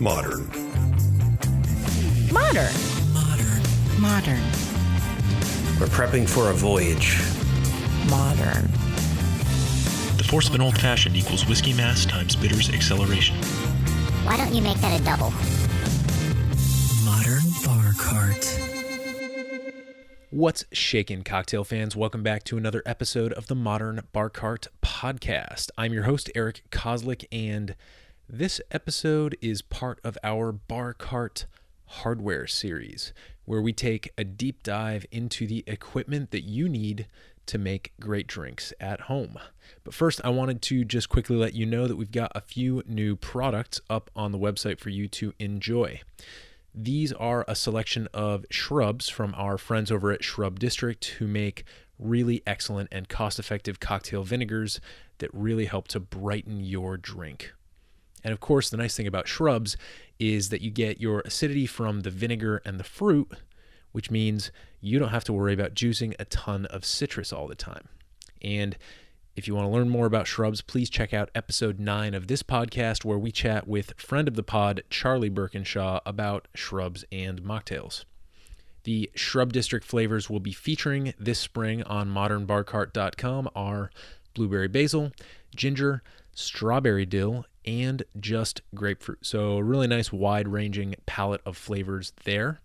Modern. Modern. Modern. Modern. We're prepping for a voyage. Modern. The force of an old-fashioned equals whiskey mass times bitters acceleration. Why don't you make that a double? Modern bar cart. What's shaking, cocktail fans? Welcome back to another episode of the Modern Bar Cart podcast. I'm your host, Eric Kozlik, and this episode is part of our Bar Cart hardware series, where we take a deep dive into the equipment that you need to make great drinks at home. But first, I wanted to just quickly let you know that we've got a few new products up on the website for you to enjoy. These are a selection of shrubs from our friends over at Shrub District who make really excellent and cost-effective cocktail vinegars that really help to brighten your drink. And of course, the nice thing about shrubs is that you get your acidity from the vinegar and the fruit, which means you don't have to worry about juicing a ton of citrus all the time. And if you want to learn more about shrubs, please check out episode 9 of this podcast, where we chat with friend of the pod, Charlie Birkinshaw, about shrubs and mocktails. The Shrub District flavors we'll be featuring this spring on modernbarcart.com are blueberry basil, ginger, strawberry dill, and just grapefruit. So a really nice wide-ranging palette of flavors there.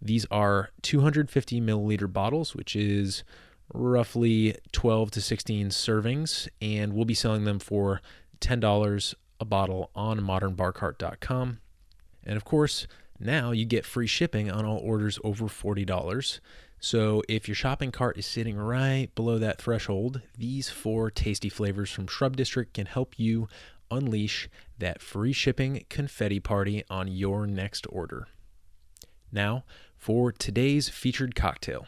These are 250 milliliter bottles, which is roughly 12 to 16 servings, and we'll be selling them for $10 a bottle on modernbarcart.com. And of course, now you get free shipping on all orders over $40. So if your shopping cart is sitting right below that threshold, these 4 tasty flavors from Shrub District can help you unleash that free shipping confetti party on your next order. Now, for today's featured cocktail.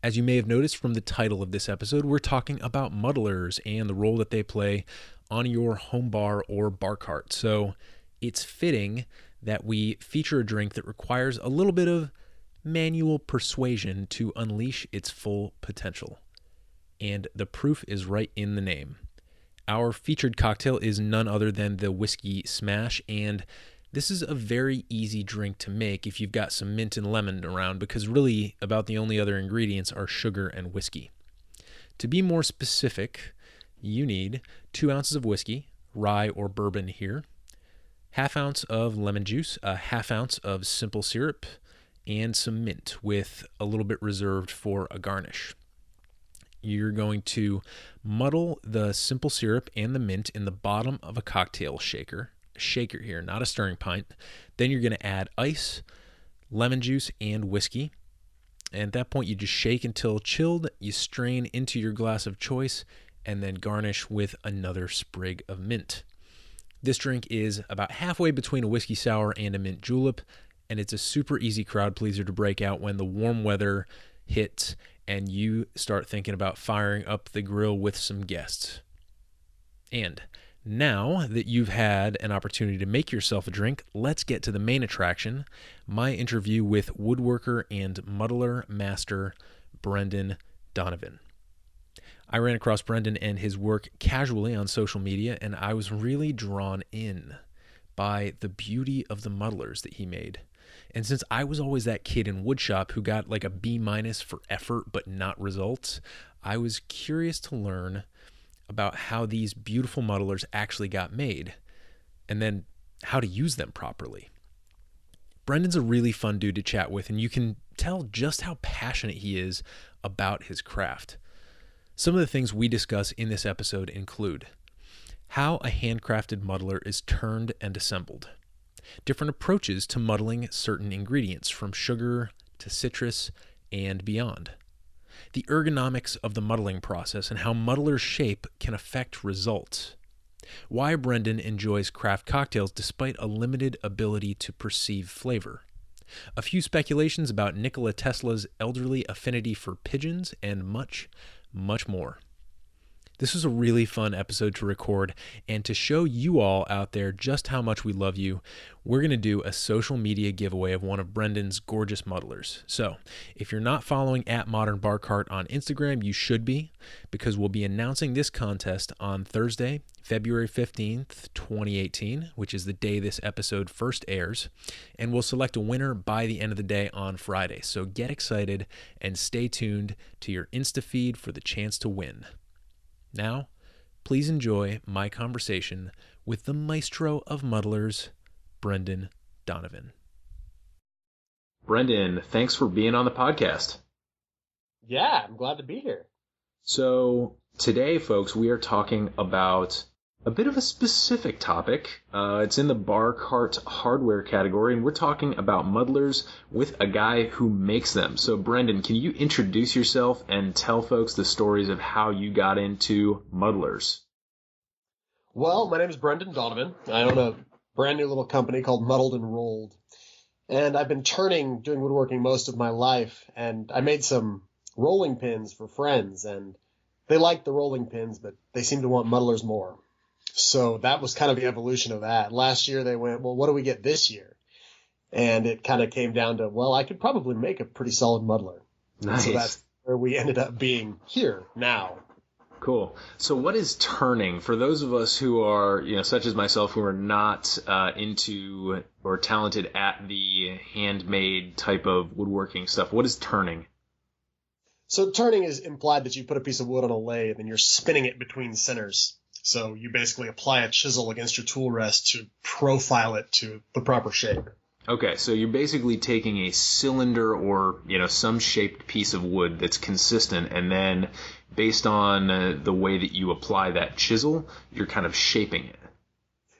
As you may have noticed from the title of this episode, we're talking about muddlers and the role that they play on your home bar or bar cart. So it's fitting that we feature a drink that requires a little bit of manual persuasion to unleash its full potential. And the proof is right in the name. Our featured cocktail is none other than the Whiskey Smash, and this is a very easy drink to make if you've got some mint and lemon around, because really about the only other ingredients are sugar and whiskey. To be more specific, you need 2 ounces of whiskey, rye or bourbon here, half ounce of lemon juice, a half ounce of simple syrup, and some mint with a little bit reserved for a garnish. You're going to muddle the simple syrup and the mint in the bottom of a cocktail shaker here, not a stirring pint. Then you're going to add ice, lemon juice, and whiskey. And at that point, you just shake until chilled. You strain into your glass of choice and then garnish with another sprig of mint. This drink is about halfway between a whiskey sour and a mint julep, and it's a super easy crowd pleaser to break out when the warm weather hits and you start thinking about firing up the grill with some guests. And now that you've had an opportunity to make yourself a drink, let's get to the main attraction, my interview with woodworker and muddler master Brendan Donovan. I ran across Brendan and his work casually on social media, and I was really drawn in by the beauty of the muddlers that he made. And since I was always that kid in woodshop who got like a B- for effort but not results, I was curious to learn about how these beautiful muddlers actually got made, and then how to use them properly. Brendan's a really fun dude to chat with, and you can tell just how passionate he is about his craft. Some of the things we discuss in this episode include how a handcrafted muddler is turned and assembled, different approaches to muddling certain ingredients from sugar to citrus and beyond, the ergonomics of the muddling process and how muddler's shape can affect results, why Brendan enjoys craft cocktails despite a limited ability to perceive flavor, a few speculations about Nicola Tesla's elderly affinity for pigeons, and much, much more. This was a really fun episode to record, and to show you all out there just how much we love you, we're going to do a social media giveaway of one of Brendan's gorgeous muddlers. So if you're not following at Modern Bar Cart on Instagram, you should be, because we'll be announcing this contest on Thursday, February 15th, 2018, which is the day this episode first airs, and we'll select a winner by the end of the day on Friday. So get excited and stay tuned to your Insta feed for the chance to win. Now, please enjoy my conversation with the maestro of muddlers, Brendan Donovan. Brendan, thanks for being on the podcast. Yeah, I'm glad to be here. So today, folks, we are talking about a bit of a specific topic. It's in the bar cart hardware category, and we're talking about muddlers with a guy who makes them. So, Brendan, can you introduce yourself and tell folks the stories of how you got into muddlers? Well, my name is Brendan Donovan. I own a brand new little company called MuddledAndRolled. And I've been doing woodworking most of my life, and I made some rolling pins for friends, and they liked the rolling pins, but they seemed to want muddlers more. So that was kind of the evolution of that. Last year they went, well, what do we get this year? And it kind of came down to, well, I could probably make a pretty solid muddler. Nice. So that's where we ended up being here now. Cool. So what is turning? For those of us who are, such as myself, who are not into or talented at the handmade type of woodworking stuff, what is turning? So turning is implied that you put a piece of wood on a lathe and you're spinning it between centers. So you basically apply a chisel against your tool rest to profile it to the proper shape. Okay, so you're basically taking a cylinder or, some shaped piece of wood that's consistent, and then based on the way that you apply that chisel, you're kind of shaping it.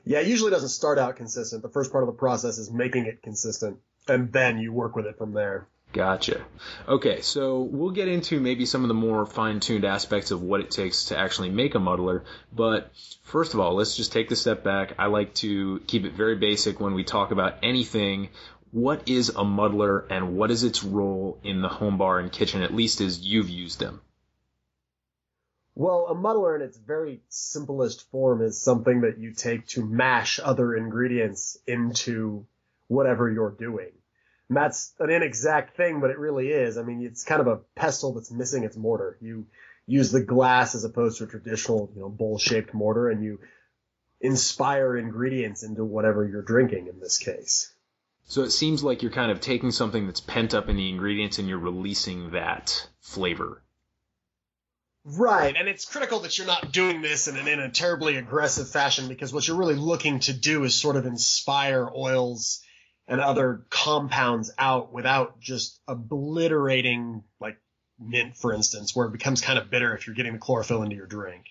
Yeah, it usually doesn't start out consistent. The first part of the process is making it consistent, and then you work with it from there. Gotcha. Okay, so we'll get into maybe some of the more fine-tuned aspects of what it takes to actually make a muddler, but first of all, let's just take the step back. I like to keep it very basic when we talk about anything. What is a muddler, and what is its role in the home bar and kitchen, at least as you've used them? Well, a muddler in its very simplest form is something that you take to mash other ingredients into whatever you're doing. And that's an inexact thing, but it really is. I mean, it's kind of a pestle that's missing its mortar. You use the glass as opposed to a traditional, bowl-shaped mortar, and you inspire ingredients into whatever you're drinking in this case. So it seems like you're kind of taking something that's pent up in the ingredients and you're releasing that flavor. Right, and it's critical that you're not doing this in a terribly aggressive fashion, because what you're really looking to do is sort of inspire oils and other compounds out without just obliterating, like mint, for instance, where it becomes kind of bitter if you're getting the chlorophyll into your drink.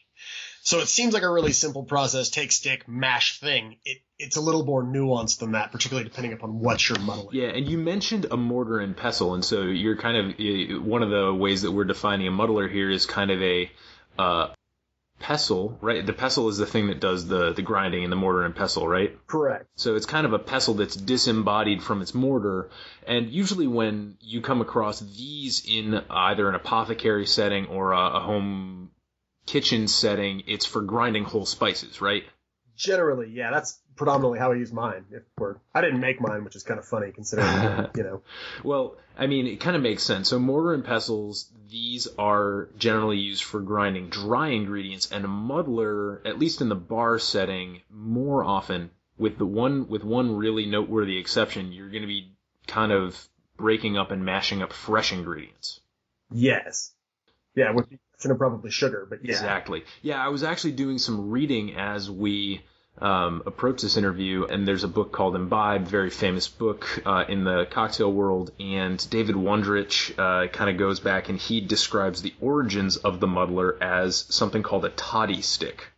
So it seems like a really simple process, take, stick, mash thing. It's a little more nuanced than that, particularly depending upon what you're muddling. Yeah, and you mentioned a mortar and pestle, and so you're kind of, one of the ways that we're defining a muddler here is kind of a pestle, right? The pestle is the thing that does the grinding in the mortar and pestle, right? Correct. So it's kind of a pestle that's disembodied from its mortar, and usually when you come across these in either an apothecary setting or a home kitchen setting, it's for grinding whole spices, right? Generally, yeah, that's predominantly how I use mine. I didn't make mine, which is kind of funny considering, Well, I mean, it kind of makes sense. So mortar and pestles, these are generally used for grinding dry ingredients, and a muddler, at least in the bar setting, more often, with one really noteworthy exception, you're going to be kind of breaking up and mashing up fresh ingredients. Yes. Yeah, with the exception of probably sugar, but yeah. Exactly. Yeah, I was actually doing some reading as we approach this interview, and there's a book called Imbibe, very famous book in the cocktail world, and David Wondrich kind of goes back and he describes the origins of the muddler as something called a toddy stick.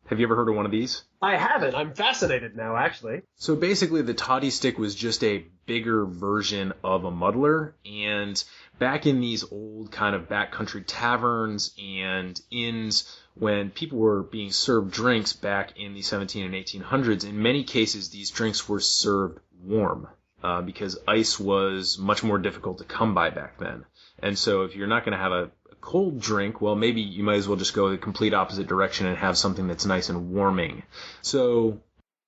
Have you ever heard of one of these? I haven't. I'm fascinated now, actually. So basically, the toddy stick was just a bigger version of a muddler, and back in these old kind of backcountry taverns and inns, when people were being served drinks back in the 17 and 1800s, in many cases, these drinks were served warm because ice was much more difficult to come by back then. And so if you're not going to have a cold drink, well, maybe you might as well just go the complete opposite direction and have something that's nice and warming. So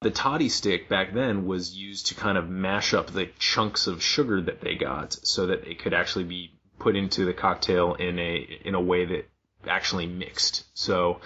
the toddy stick back then was used to kind of mash up the chunks of sugar that they got so that it could actually be put into the cocktail in a way that actually mixed. So,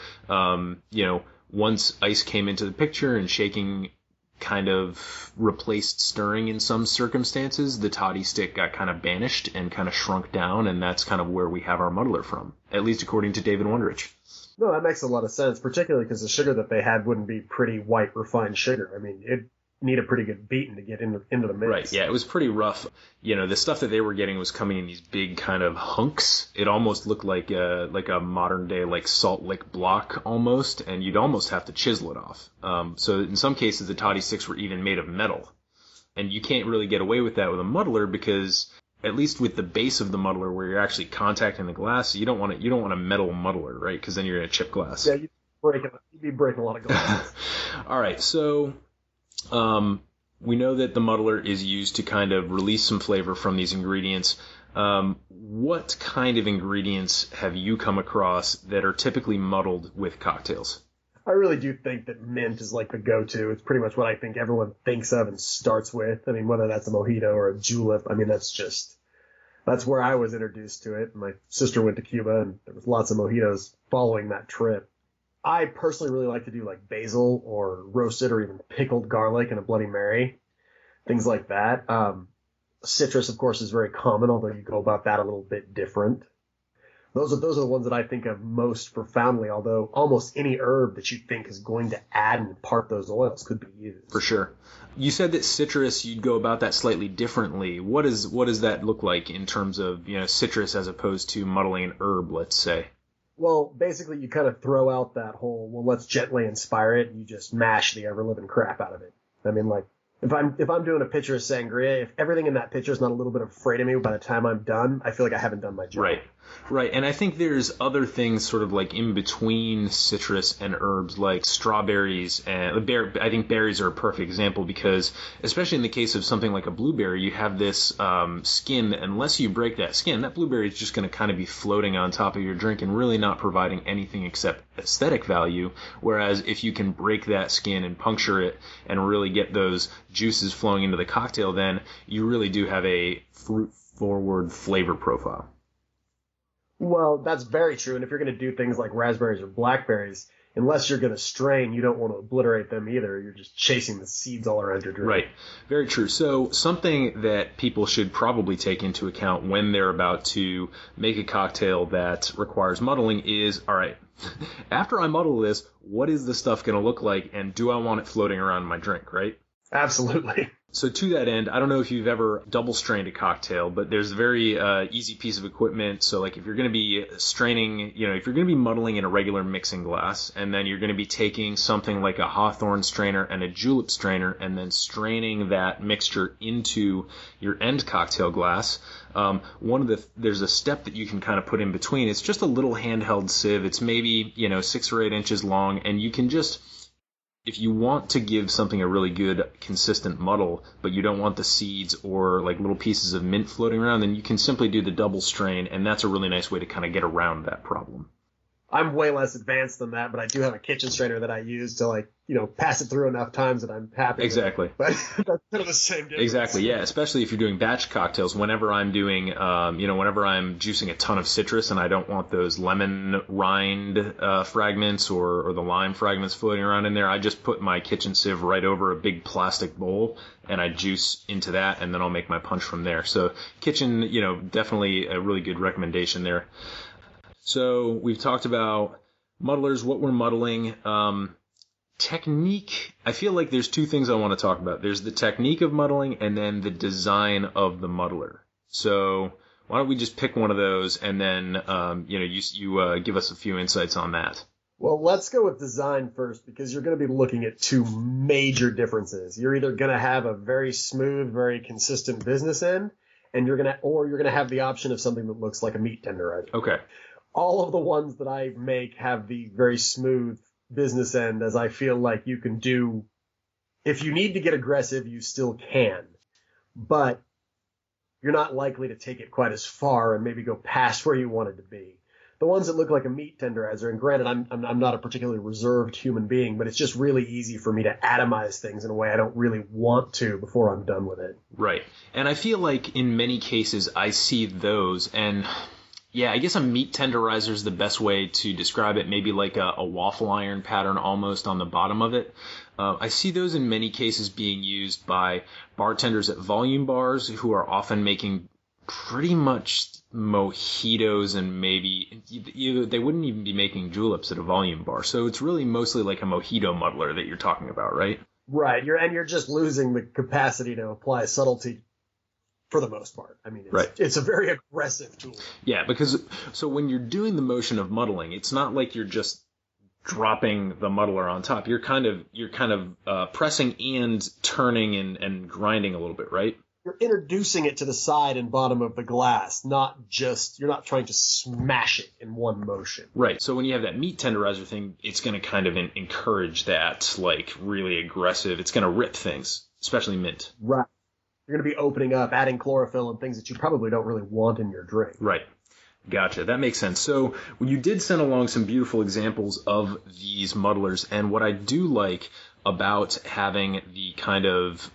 once ice came into the picture and shaking kind of replaced stirring in some circumstances, the toddy stick got kind of banished and kind of shrunk down, and that's kind of where we have our muddler from, at least according to David Wondrich. No, that makes a lot of sense, particularly because the sugar that they had wouldn't be pretty white refined sugar. I mean, it'd need a pretty good beating to get into the mix. Right, yeah, it was pretty rough. The stuff that they were getting was coming in these big kind of hunks. It almost looked like a modern day like salt lick block almost, and you'd almost have to chisel it off. So in some cases, the toddy sticks were even made of metal, and you can't really get away with that with a muddler because, at least with the base of the muddler where you're actually contacting the glass, you don't want a metal muddler, right? Because then you're going to chip glass. Yeah, you'd be breaking a lot of glass. All right, so we know that the muddler is used to kind of release some flavor from these ingredients. What kind of ingredients have you come across that are typically muddled with cocktails? I really do think that mint is like the go-to. It's pretty much what I think everyone thinks of and starts with. I mean, whether that's a mojito or a julep, I mean, that's where I was introduced to it. My sister went to Cuba, and there was lots of mojitos following that trip. I personally really like to do like basil or roasted or even pickled garlic in a Bloody Mary, things like that. Citrus, of course, is very common, although you go about that a little bit different. Those are the ones that I think of most profoundly, although almost any herb that you think is going to add and impart those oils could be used. For sure. You said that citrus, you'd go about that slightly differently. What does that look like in terms of, citrus as opposed to muddling an herb, let's say? Well, basically you kind of throw out that whole, let's gently inspire it, and you just mash the ever-living crap out of it. I mean, like, if I'm doing a pitcher of sangria, if everything in that pitcher is not a little bit afraid of me by the time I'm done, I feel like I haven't done my job. Right. And I think there's other things sort of like in between citrus and herbs, like strawberries and I think berries are a perfect example because, especially in the case of something like a blueberry, you have this skin that unless you break that skin, that blueberry is just going to kind of be floating on top of your drink and really not providing anything except aesthetic value. Whereas if you can break that skin and puncture it and really get those juices flowing into the cocktail, then you really do have a fruit-forward flavor profile. Well, that's very true. And if you're going to do things like raspberries or blackberries, unless you're going to strain, you don't want to obliterate them either. You're just chasing the seeds all around your drink. Right. Very true. So something that people should probably take into account when they're about to make a cocktail that requires muddling is, all right, after I muddle this, what is the stuff going to look like, and do I want it floating around my drink, right? Absolutely. So to that end, I don't know if you've ever double strained a cocktail, but there's a very easy piece of equipment. So like if you're going to be straining, if you're going to be muddling in a regular mixing glass, and then you're going to be taking something like a hawthorn strainer and a julep strainer, and then straining that mixture into your end cocktail glass, there's a step that you can kind of put in between. It's just a little handheld sieve. It's maybe, 6 or 8 inches long, and you can just, if you want to give something a really good, consistent muddle, but you don't want the seeds or like little pieces of mint floating around, then you can simply do the double strain, and that's a really nice way to kind of get around that problem. I'm way less advanced than that, but I do have a kitchen strainer that I use to pass it through enough times that I'm happy. Exactly. But that's kind of the same difference. Exactly, yeah. Especially if you're doing batch cocktails. Whenever I'm doing, whenever I'm juicing a ton of citrus and I don't want those lemon rind fragments or the lime fragments floating around in there, I just put my kitchen sieve right over a big plastic bowl and I juice into that, and then I'll make my punch from there. So kitchen, definitely a really good recommendation there. So we've talked about muddlers, what we're muddling. Technique, I feel like there's two things I want to talk about. There's the technique of muddling and then the design of the muddler. So why don't we just pick one of those and then, you give us a few insights on that. Well, let's go with design first because you're going to be looking at two major differences. You're either going to have a very smooth, very consistent business end, and you're going to have the option of something that looks like a meat tenderizer. Okay. All of the ones that I make have the very smooth business end, as I feel like you can do. If you need to get aggressive, you still can, but you're not likely to take it quite as far and maybe go past where you wanted to be. the ones that look like a meat tenderizer, and granted, I'm not a particularly reserved human being, but it's just really easy for me to atomize things in a way I don't really want to before I'm done with it. Right. And I feel like in many cases I see those, and yeah, I guess a meat tenderizer is the best way to describe it, maybe like a waffle iron pattern almost on the bottom of it. I see those in many cases being used by bartenders at volume bars who are often making pretty much mojitos, and maybe they wouldn't even be making juleps at a volume bar. So it's really mostly like a mojito muddler that you're talking about, right? Right. You're just losing the capacity to apply subtlety for the most part. I mean, it's a very aggressive tool. Yeah, because so when you're doing the motion of muddling, it's not like you're just dropping the muddler on top. You're kind of pressing and turning and grinding a little bit, right? You're introducing it to the side and bottom of the glass, you're not trying to smash it in one motion. Right. So when you have that meat tenderizer thing, it's going to kind of encourage that, like, really aggressive. It's going to rip things, especially mint. Right. You're going to be opening up, adding chlorophyll and things that you probably don't really want in your drink. Right. Gotcha. That makes sense. So you did send along some beautiful examples of these muddlers, and what I do like about having the kind of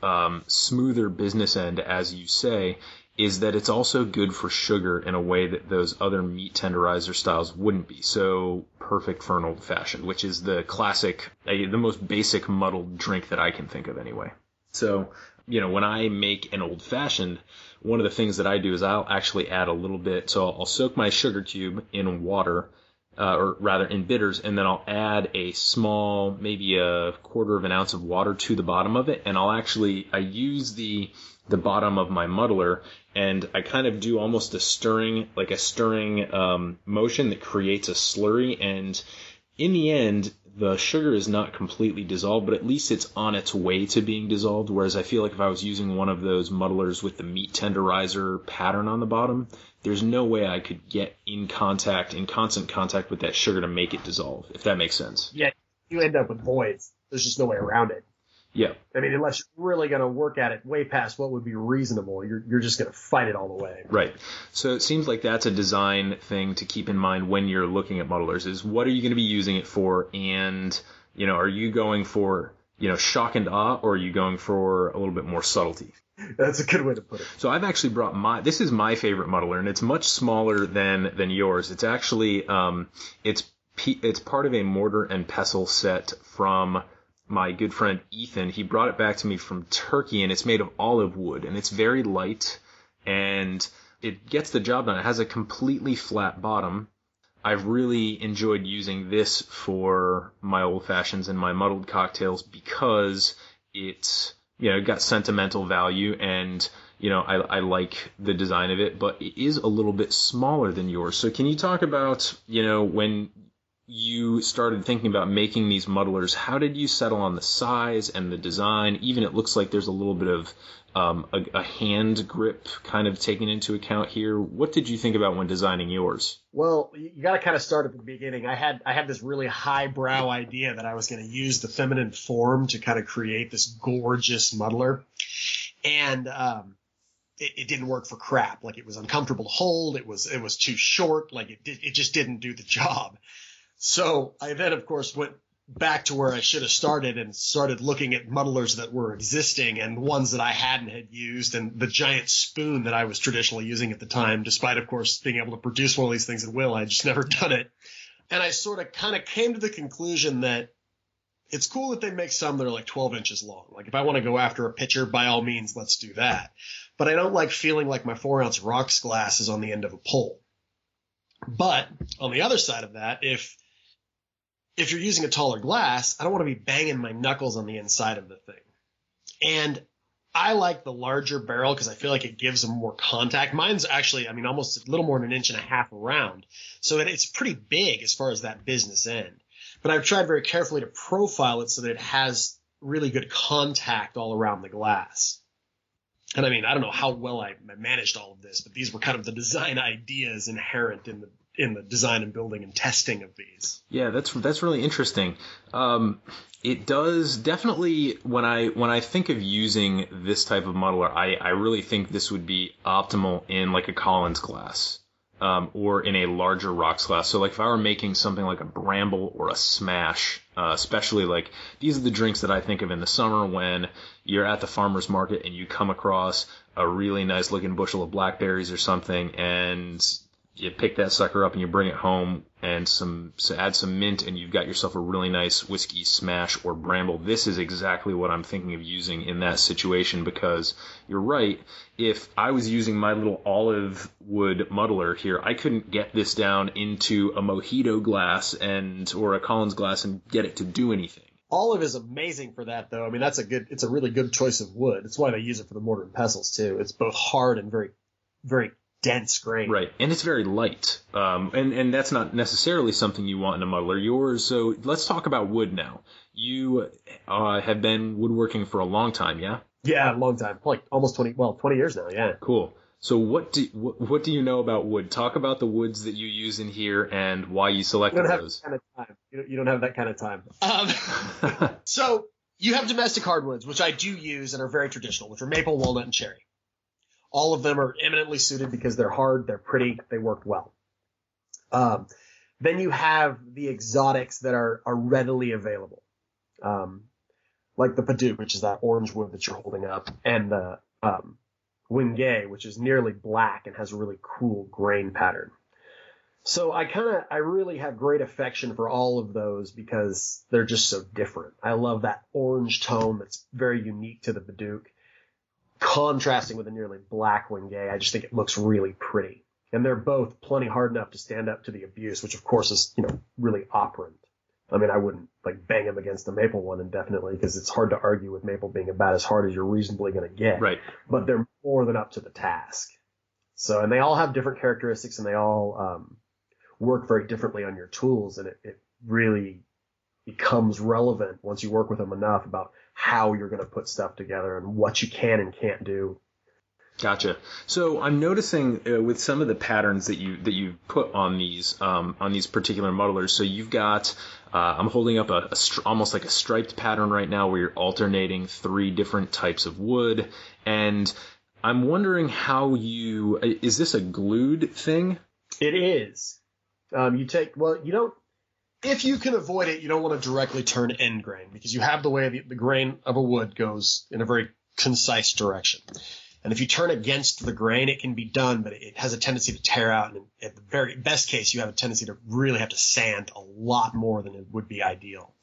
smoother business end, as you say, is that it's also good for sugar in a way that those other meat tenderizer styles wouldn't be. So perfect for an old-fashioned, which is the classic, the most basic muddled drink that I can think of anyway. So, when I make an old-fashioned, one of the things that I do is I'll actually add a little bit. So I'll soak my sugar cube in water, or rather in bitters, and then I'll add a small, maybe a quarter of an ounce of water to the bottom of it, and I use the bottom of my muddler, and I kind of do almost a stirring motion that creates a slurry, and in the end, the sugar is not completely dissolved, but at least it's on its way to being dissolved, whereas I feel like if I was using one of those muddlers with the meat tenderizer pattern on the bottom, there's no way I could get in constant contact with that sugar to make it dissolve, if that makes sense. Yeah, you end up with voids. There's just no way around it. Yeah. I mean, unless you're really going to work at it way past what would be reasonable, you're just going to fight it all the way. Right. So it seems like that's a design thing to keep in mind when you're looking at muddlers, is what are you going to be using it for, and, are you going for, shock and awe, or are you going for a little bit more subtlety? That's a good way to put it. So I've actually brought this is my favorite muddler, and it's much smaller than yours. It's actually, it's part of a mortar and pestle set from my good friend Ethan. He brought it back to me from Turkey, and it's made of olive wood, and it's very light, and it gets the job done. It has a completely flat bottom. I've really enjoyed using this for my old fashions and my muddled cocktails because it's, got sentimental value, and, I like the design of it, but it is a little bit smaller than yours. So can you talk about, when you started thinking about making these muddlers, how did you settle on the size and the design? Even it looks like there's a little bit of a hand grip kind of taken into account here. What did you think about when designing yours? Well, you got to kind of start at the beginning. I had this really highbrow idea that I was going to use the feminine form to kind of create this gorgeous muddler, and it didn't work for crap. Like, it was uncomfortable to hold. It was too short. Like, it just didn't do the job. So I then, of course, went back to where I should have started and started looking at muddlers that were existing and ones that I hadn't had used, and the giant spoon that I was traditionally using at the time, despite, of course, being able to produce one of these things at will. I had just never done it. And I sort of kind of came to the conclusion that it's cool that they make some that are like 12 inches long. Like, if I want to go after a pitcher, by all means, let's do that. But I don't like feeling like my 4-ounce rocks glass is on the end of a pole. But on the other side of that, if you're using a taller glass, I don't want to be banging my knuckles on the inside of the thing. And I like the larger barrel because I feel like it gives them more contact. Mine's actually, almost a little more than 1.5 inches around. So it's pretty big as far as that business end. But I've tried very carefully to profile it so that it has really good contact all around the glass. And I don't know how well I managed all of this, but these were kind of the design ideas inherent in the design and building and testing of these. Yeah, that's really interesting. It does definitely, when I think of using this type of muddler, I really think this would be optimal in like a Collins glass. or in a larger rocks glass. So like if I were making something like a bramble or a smash, especially like these are the drinks that I think of in the summer when you're at the farmer's market and you come across a really nice looking bushel of blackberries or something, and you pick that sucker up and you bring it home and add some mint, and you've got yourself a really nice whiskey smash or bramble. This is exactly what I'm thinking of using in that situation, because you're right. If I was using my little olive wood muddler here, I couldn't get this down into a mojito glass or a Collins glass and get it to do anything. Olive is amazing for that, though. I mean, it's a really good choice of wood. That's why they use it for the mortar and pestles too. It's both hard and very, very dense grain. Right, and it's very light. And that's not necessarily something you want in a muddler. So let's talk about wood now. You have been woodworking for a long time, yeah? Yeah, a long time. Like almost 20 years now, yeah. Cool. So what do you know about wood? Talk about the woods that you use in here and why you selected those. You don't have that kind of time. So you have domestic hardwoods, which I do use and are very traditional, which are maple, walnut, and cherry. All of them are eminently suited because they're hard, they're pretty, they work well. Then you have the exotics that are readily available, like the padauk, which is that orange wood that you're holding up, and the wenge, which is nearly black and has a really cool grain pattern. So I really have great affection for all of those because they're just so different. I love that orange tone that's very unique to the padauk, contrasting with a nearly black wenge. I just think it looks really pretty. And they're both plenty hard enough to stand up to the abuse, which of course is, really operant. I mean, I wouldn't bang them against the maple one indefinitely because it's hard to argue with maple being about as hard as you're reasonably going to get. Right. But they're more than up to the task. So, and they all have different characteristics and they all work very differently on your tools. And it really becomes relevant once you work with them enough about how you're going to put stuff together and what you can and can't do. Gotcha. So I'm noticing with some of the patterns that you put on these particular muddlers. So you've got I'm holding up almost like a striped pattern right now where you're alternating 3 different types of wood, and I'm wondering is this a glued thing? It is. If you can avoid it, you don't want to directly turn end grain because you have the way the grain of a wood goes in a very concise direction. And if you turn against the grain, it can be done, but it has a tendency to tear out. And at the very best case, you have a tendency to really have to sand a lot more than it would be ideal.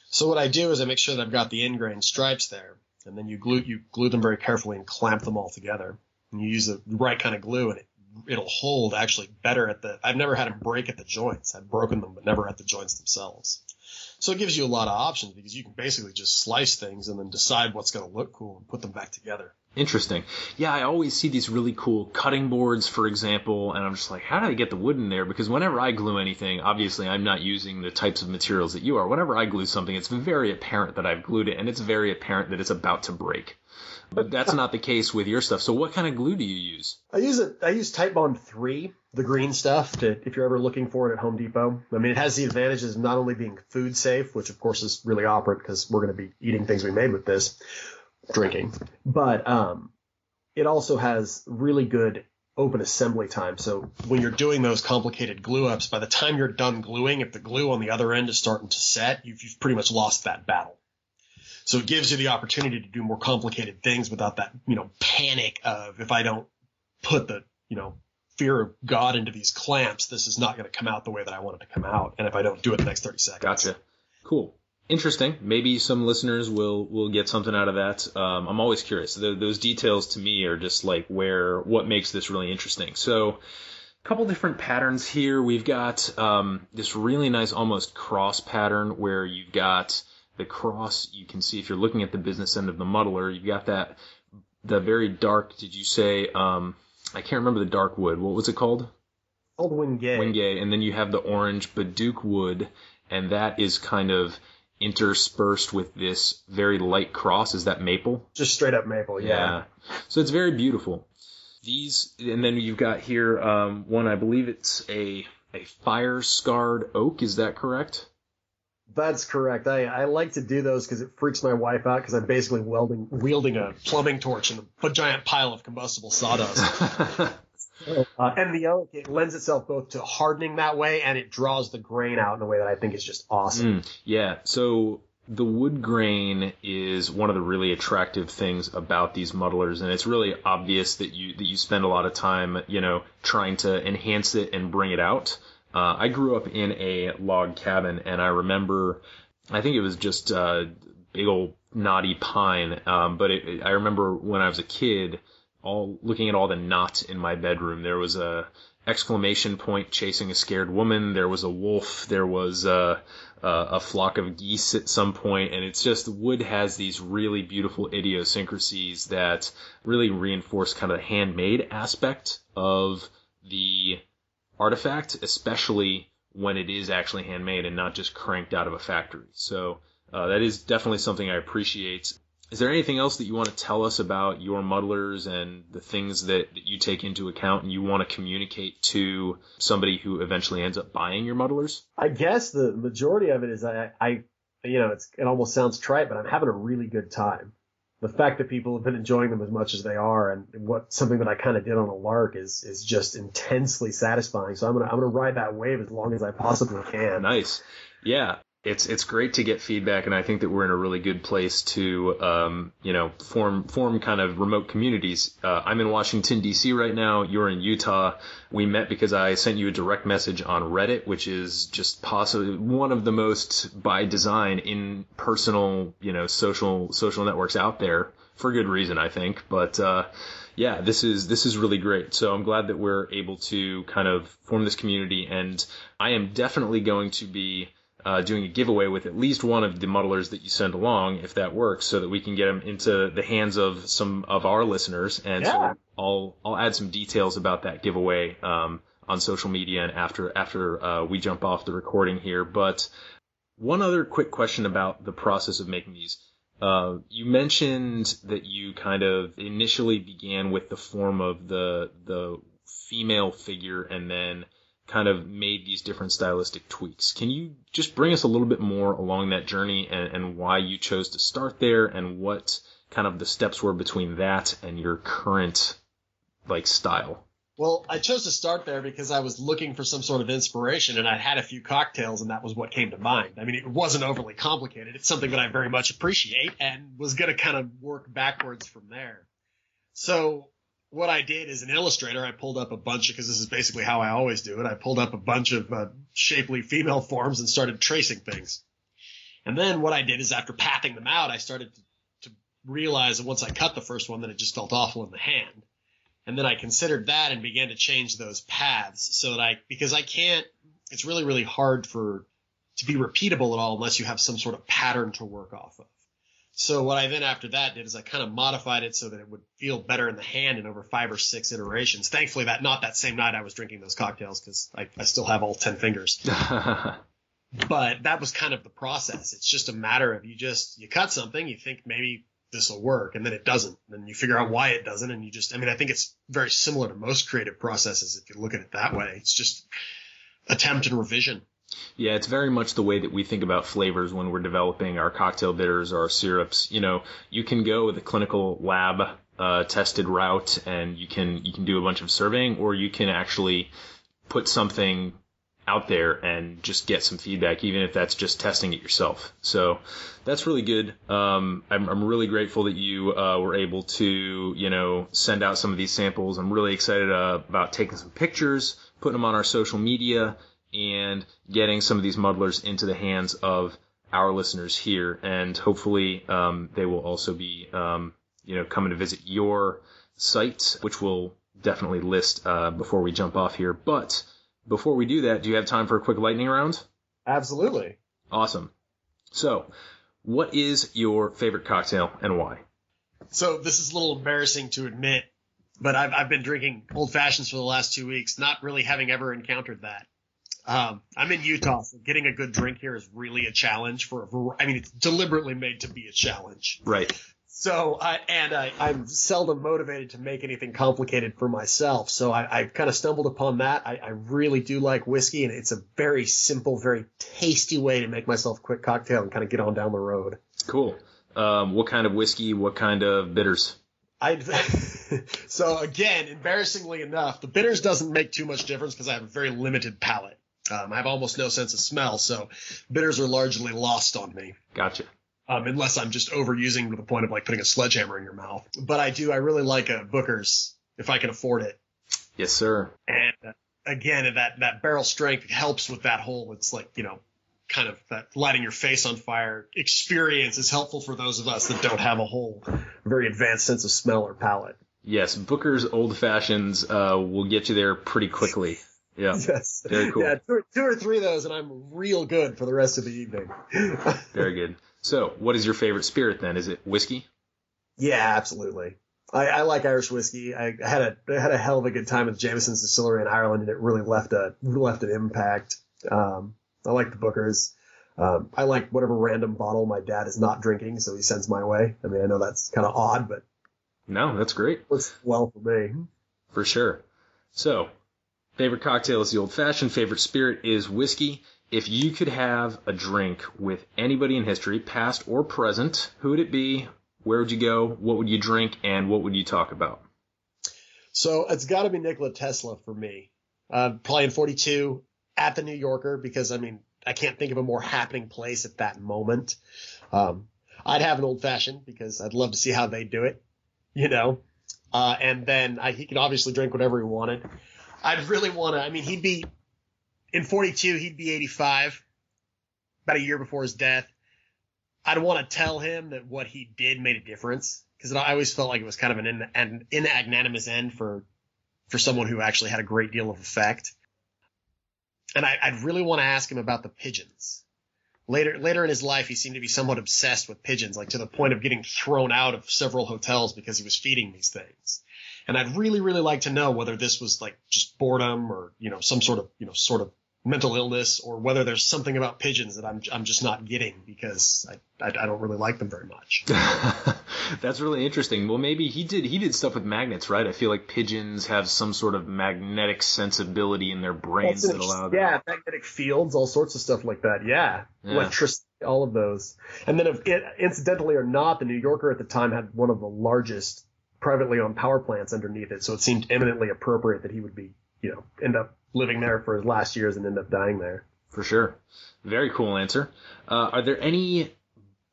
So what I do is I make sure that I've got the end grain stripes there, and then you glue them very carefully and clamp them all together. And you use the right kind of glue, and it'll hold actually better I've never had them break at the joints. I've broken them, but never at the joints themselves. So it gives you a lot of options because you can basically just slice things and then decide what's going to look cool and put them back together. Interesting. Yeah, I always see these really cool cutting boards, for example, and I'm just like, how do I get the wood in there? Because whenever I glue anything, obviously I'm not using the types of materials that you are. Whenever I glue something, it's very apparent that I've glued it, and it's very apparent that it's about to break. But that's not the case with your stuff. So what kind of glue do you use? I use Type Bond 3, the green stuff, if you're ever looking for it at Home Depot. I mean, it has the advantages of not only being food safe, which of course is really operant because we're going to be eating things we made with this, drinking, but it also has really good open assembly time. So when you're doing those complicated glue ups, by the time you're done gluing, if the glue on the other end is starting to set, you've pretty much lost that battle. So it gives you the opportunity to do more complicated things without that, panic of if I don't put the, fear of God into these clamps, this is not going to come out the way that I want it to come out. And if I don't do it in the next 30 seconds. Gotcha. Cool. Interesting. Maybe some listeners will get something out of that. I'm always curious. Those details to me are just like what makes this really interesting. So a couple different patterns here. We've got this really nice almost cross pattern where you've got the cross. You can see if you're looking at the business end of the muddler, you've got the very dark, did you say, I can't remember the dark wood. What was it called? Called wenge. Wenge. And then you have the orange padauk wood, and that is kind of interspersed with this very light cross. Is that maple? Just straight up maple, yeah. So it's very beautiful. And then you've got here one, I believe it's a fire-scarred oak. Is that correct? That's correct. I like to do those because it freaks my wife out because I'm basically wielding a plumbing torch in a giant pile of combustible sawdust. And the oak, it lends itself both to hardening that way, and it draws the grain out in a way that I think is just awesome. Yeah, so the wood grain is one of the really attractive things about these muddlers, and it's really obvious that you spend a lot of time, trying to enhance it and bring it out. I grew up in a log cabin, and I remember, I think it was just big old knotty pine, but I remember when I was a kid, looking at all the knots in my bedroom. There was a exclamation point chasing a scared woman. There was a wolf. There was a flock of geese at some point. And it's just, wood has these really beautiful idiosyncrasies that really reinforce kind of the handmade aspect of the artifact, especially when it is actually handmade and not just cranked out of a factory. So that is definitely something I appreciate. Is there anything else that you want to tell us about your muddlers and the things that you take into account and you want to communicate to somebody who eventually ends up buying your muddlers? I guess the majority of it is it almost sounds trite, but I'm having a really good time. The fact that people have been enjoying them as much as they are, and something that I kind of did on a lark is just intensely satisfying. So I'm gonna ride that wave as long as I possibly can. Nice. Yeah. It's great to get feedback, and I think that we're in a really good place to, form kind of remote communities. I'm in Washington, D.C. right now. You're in Utah. We met because I sent you a direct message on Reddit, which is just possibly one of the most, by design, impersonal, social networks out there, for good reason, I think. But, yeah, this is really great. So I'm glad that we're able to kind of form this community, and I am definitely going to be doing a giveaway with at least one of the muddlers that you send along, if that works, so that we can get them into the hands of some of our listeners. And so I'll add some details about that giveaway on social media and after we jump off the recording here. But one other quick question about the process of making these. You mentioned that you kind of initially began with the form of the female figure and then kind of made these different stylistic tweaks. Can you just bring us a little bit more along that journey and why you chose to start there and what kind of the steps were between that and your current style? Well, I chose to start there because I was looking for some sort of inspiration, and I'd had a few cocktails, and that was what came to mind. I mean, it wasn't overly complicated. It's something that I very much appreciate and was going to kind of work backwards from there. So what I did as an illustrator, I pulled up a bunch because this is basically how I always do it. I pulled up a bunch of shapely female forms and started tracing things. And then what I did is after pathing them out, I started to realize that once I cut the first one that it just felt awful in the hand. And then I considered that and began to change those paths so that because I can't, it's really, really hard to be repeatable at all unless you have some sort of pattern to work off of. So what I then after that did is I kind of modified it so that it would feel better in the hand in over 5 or 6 iterations. Thankfully, not that same night I was drinking those cocktails because I still have all 10 fingers. But that was kind of the process. It's just a matter of you cut something, you think maybe this will work, and then it doesn't. And then you figure out why it doesn't, and I think it's very similar to most creative processes if you look at it that way. It's just attempt and revision. Yeah, it's very much the way that we think about flavors when we're developing our cocktail bitters or our syrups. You can go with a clinical lab tested route and you can do a bunch of surveying, or you can actually put something out there and just get some feedback, even if that's just testing it yourself. So that's really good. I'm really grateful that you were able to, send out some of these samples. I'm really excited about taking some pictures, putting them on our social media, and getting some of these muddlers into the hands of our listeners here. And hopefully they will also be, coming to visit your site, which we'll definitely list before we jump off here. But before we do that, do you have time for a quick lightning round? Absolutely. Awesome. So, what is your favorite cocktail and why? So this is a little embarrassing to admit, but I've been drinking old fashions for the last 2 weeks, not really having ever encountered that. I'm in Utah, so getting a good drink here is really a challenge it's deliberately made to be a challenge. Right. So, I'm seldom motivated to make anything complicated for myself. So I've kind of stumbled upon that. I really do like whiskey, and it's a very simple, very tasty way to make myself a quick cocktail and kind of get on down the road. Cool. What kind of whiskey? What kind of bitters? So again, embarrassingly enough, the bitters doesn't make too much difference because I have a very limited palate. I have almost no sense of smell, so bitters are largely lost on me. Gotcha. Unless I'm just overusing to the point of like putting a sledgehammer in your mouth. But I really like Booker's if I can afford it. Yes, sir. And again, that barrel strength helps with that whole, it's like, kind of that lighting your face on fire experience is helpful for those of us that don't have a whole very advanced sense of smell or palate. Yes, Booker's Old Fashions will get you there pretty quickly. Yeah. Yes. Very cool. Yeah, two or three of those, and I'm real good for the rest of the evening. Very good. So, what is your favorite spirit then? Is it whiskey? Yeah, absolutely. I like Irish whiskey. I had a hell of a good time with Jameson's Distillery in Ireland, and it really left an impact. I like the Bookers. I like whatever random bottle my dad is not drinking, so he sends my way. I mean, I know that's kind of odd, but no, that's great. Works well for me. For sure. So, favorite cocktail is the old fashioned. Favorite spirit is whiskey. If you could have a drink with anybody in history, past or present, who would it be? Where would you go? What would you drink? And what would you talk about? So it's got to be Nicola Tesla for me. Probably in 42 at the New Yorker because, I mean, I can't think of a more happening place at that moment. I'd have an old fashioned because I'd love to see how they do it, and then he could obviously drink whatever he wanted. I'd really want to, he'd be in 42, he'd be 85, about a year before his death. I'd want to tell him that what he did made a difference because I always felt like it was kind of an inagnanimous end for someone who actually had a great deal of effect. And I'd really want to ask him about the pigeons. Later in his life, he seemed to be somewhat obsessed with pigeons, like to the point of getting thrown out of several hotels because he was feeding these things. And I'd really, really like to know whether this was like just boredom or, some sort of mental illness, or whether there's something about pigeons that I'm just not getting because I don't really like them very much. That's really interesting. Well, maybe he did stuff with magnets, right? I feel like pigeons have some sort of magnetic sensibility in their brains that allow them. Yeah, magnetic fields, all sorts of stuff like that. Yeah. Electricity, all of those. And then incidentally or not, the New Yorker at the time had one of the largest privately owned power plants underneath it, so it seemed eminently appropriate that he would be, end up living there for his last years and end up dying there. For sure. Very cool answer. Are there any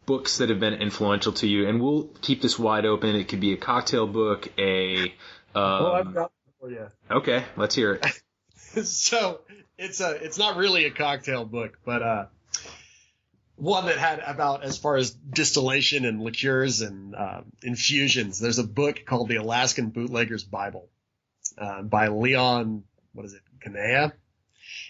books that have been influential to you? And we'll keep this wide open. It could be a cocktail book, I've got one for you. Okay, let's hear it. So it's not really a cocktail book, but one that had about, as far as distillation and liqueurs and infusions, there's a book called The Alaskan Bootlegger's Bible by Leon, Kanea.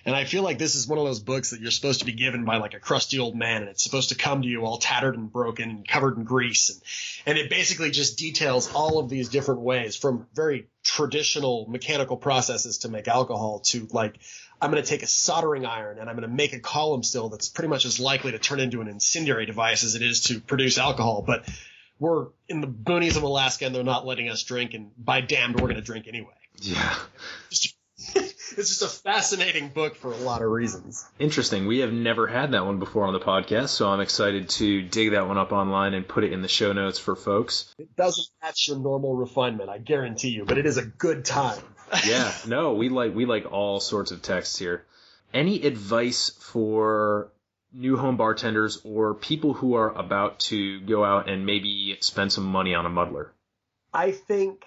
And I feel like this is one of those books that you're supposed to be given by like a crusty old man, and it's supposed to come to you all tattered and broken and covered in grease. And it basically just details all of these different ways, from very traditional mechanical processes to make alcohol to like, I'm going to take a soldering iron and I'm going to make a column still that's pretty much as likely to turn into an incendiary device as it is to produce alcohol. But we're in the boonies of Alaska and they're not letting us drink, and by damned, we're going to drink anyway. Yeah. It's just a fascinating book for a lot of reasons. Interesting. We have never had that one before on the podcast, so I'm excited to dig that one up online and put it in the show notes for folks. It doesn't match your normal refinement, I guarantee you, but it is a good time. Yeah. No, we like all sorts of texts here. Any advice for new home bartenders or people who are about to go out and maybe spend some money on a muddler? I think,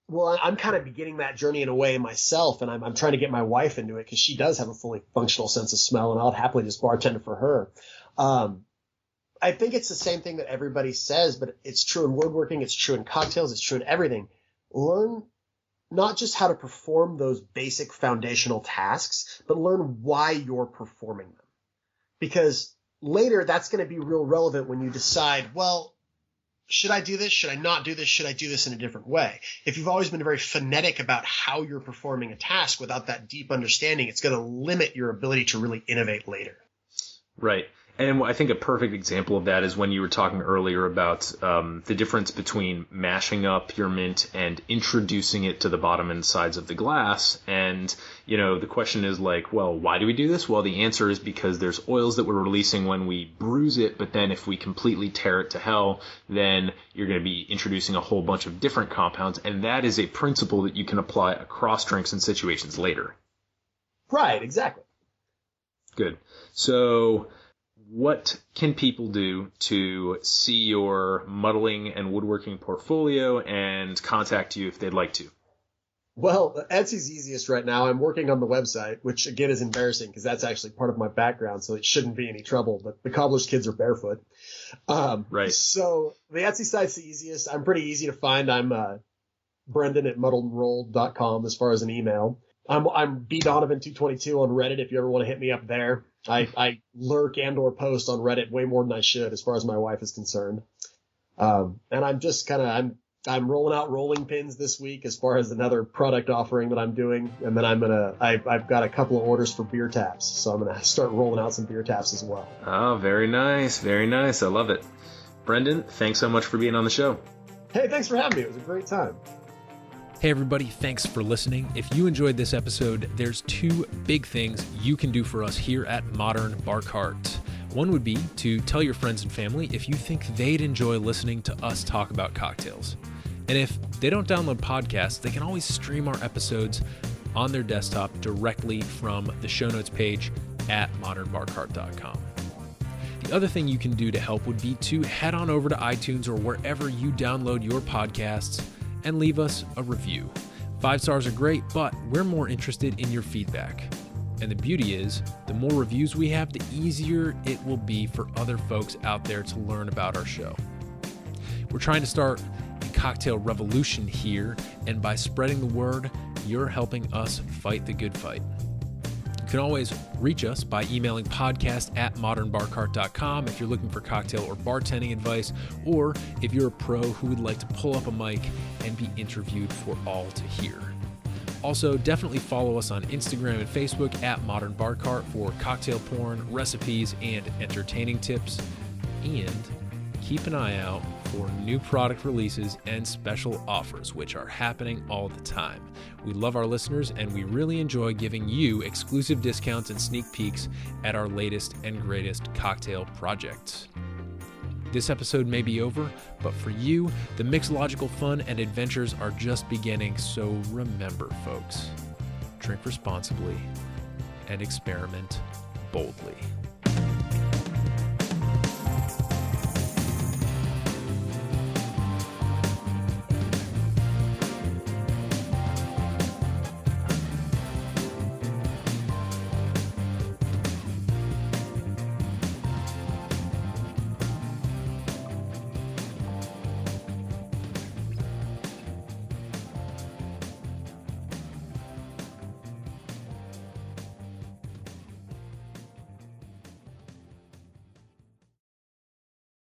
well, I'm kind of beginning that journey in a way myself, and I'm trying to get my wife into it because she does have a fully functional sense of smell, and I'll happily just bartend for her. I think it's the same thing that everybody says, but it's true in woodworking, it's true in cocktails, it's true in everything. Learn not just how to perform those basic foundational tasks, but learn why you're performing them. Because later that's going to be real relevant when you decide, well, should I do this? Should I not do this? Should I do this in a different way? If you've always been very phonetic about how you're performing a task without that deep understanding, it's going to limit your ability to really innovate later. Right. And I think a perfect example of that is when you were talking earlier about the difference between mashing up your mint and introducing it to the bottom and sides of the glass. And, the question is like, well, why do we do this? Well, the answer is because there's oils that we're releasing when we bruise it, but then if we completely tear it to hell, then you're going to be introducing a whole bunch of different compounds. And that is a principle that you can apply across drinks and situations later. Right, exactly. Good. So what can people do to see your muddling and woodworking portfolio and contact you if they'd like to? Well, Etsy's easiest right now. I'm working on the website, which again is embarrassing because that's actually part of my background, so it shouldn't be any trouble. But the cobbler's kids are barefoot. Right. So the Etsy site's the easiest. I'm pretty easy to find. I'm Brendan at muddledandrolled.com as far as an email. I'm bdonovan222 on Reddit if you ever want to hit me up there. I lurk and or post on Reddit way more than I should as far as my wife is concerned. And I'm just I'm rolling out rolling pins this week as far as another product offering that I'm doing. And then I've got a couple of orders for beer taps. So I'm going to start rolling out some beer taps as well. Oh, very nice. Very nice. I love it. Brendan, thanks so much for being on the show. Hey, thanks for having me. It was a great time. Hey everybody, thanks for listening. If you enjoyed this episode, there's two big things you can do for us here at Modern Bar Cart. One would be to tell your friends and family if you think they'd enjoy listening to us talk about cocktails. And if they don't download podcasts, they can always stream our episodes on their desktop directly from the show notes page at modernbarcart.com. The other thing you can do to help would be to head on over to iTunes or wherever you download your podcasts and leave us a review. 5 stars are great, but we're more interested in your feedback. And the beauty is, the more reviews we have, the easier it will be for other folks out there to learn about our show. We're trying to start a cocktail revolution here, and by spreading the word, you're helping us fight the good fight. You can always reach us by emailing podcast@modernbarcart.com if you're looking for cocktail or bartending advice, or if you're a pro who would like to pull up a mic and be interviewed for all to hear. Also, definitely follow us on Instagram and Facebook at Modern Bar Cart for cocktail porn, recipes, and entertaining tips. And keep an eye out for new product releases and special offers, which are happening all the time. We love our listeners, and we really enjoy giving you exclusive discounts and sneak peeks at our latest and greatest cocktail projects. This episode may be over, but for you, the mixological fun and adventures are just beginning, so remember, folks, drink responsibly and experiment boldly.